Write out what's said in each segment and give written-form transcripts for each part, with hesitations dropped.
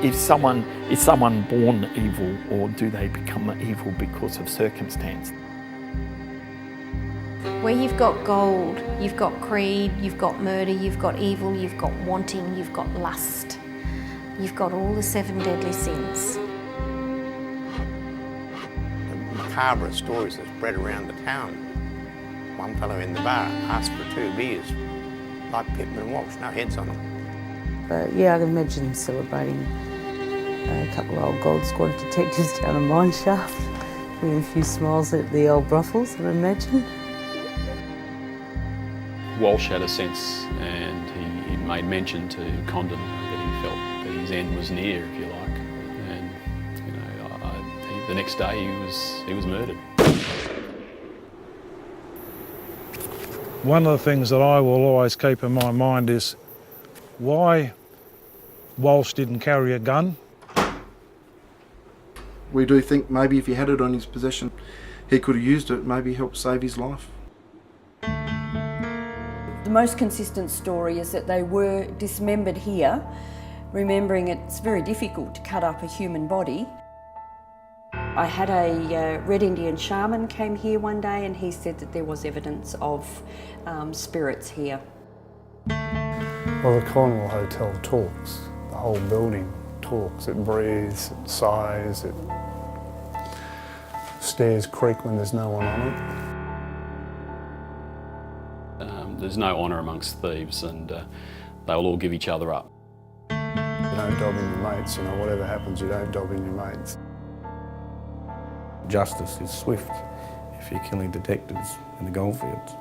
Is someone born evil, or do they become evil because of circumstance? Where you've got gold, you've got greed, you've got murder, you've got evil, you've got wanting, you've got lust. You've got all the 7 deadly sins. The macabre stories that spread around the town. One fellow in the bar asked for 2 beers, like Pitman and Walsh, no heads on them. But yeah, I can imagine him celebrating a couple of old gold squad detectives down a mine shaft, with a few smiles at the old brothels, I imagine. Walsh had a sense, and he made mention to Condon that he felt that his end was near, if you like. And you know, the next day he was murdered. One of the things that I will always keep in my mind is why Walsh didn't carry a gun. We do think maybe if he had it on his possession, he could have used it, maybe help save his life. The most consistent story is that they were dismembered here, remembering it's very difficult to cut up a human body. I had a Red Indian shaman came here one day, and he said that there was evidence of spirits here. Well, the Cornwall Hotel talks. The whole building talks. It breathes, it sighs, it stairs creak when there's no one on it. There's no honour amongst thieves, and they'll all give each other up. You don't dob in your mates, you know, whatever happens, you don't dob in your mates. Justice is swift if you're killing detectives in the goldfields.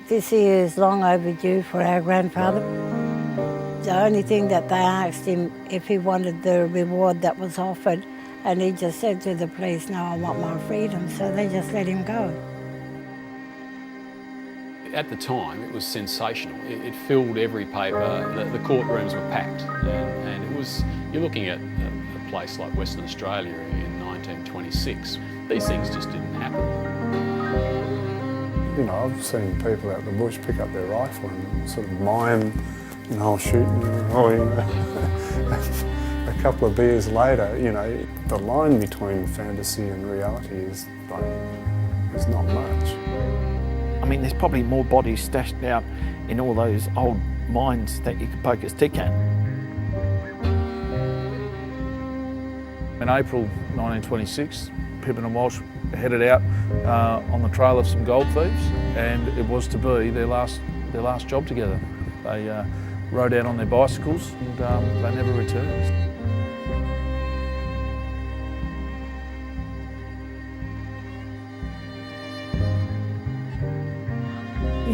This year is long overdue for our grandfather. The only thing that they asked him if he wanted the reward that was offered, and he just said to the police, no, I want my freedom, so they just let him go. At the time, it was sensational. It filled every paper. The courtrooms were packed, and it was. You're looking at a place like Western Australia in 1926. These things just didn't happen. You know, I've seen people out the bush pick up their rifle and sort of mime, you know, shooting, or you know, a couple of beers later, you know, the line between fantasy and reality is like, there's not much. I mean, there's probably more bodies stashed out in all those old mines that you could poke a stick at. In April 1926, Pitman and Walsh headed out on the trail of some gold thieves, and it was to be their last job together. They rode out on their bicycles, and they never returned.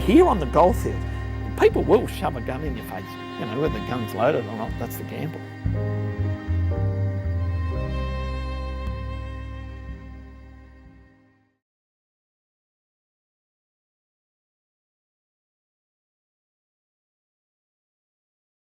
Here on the goldfield, people will shove a gun in your face. You know, whether the gun's loaded or not, that's the gamble.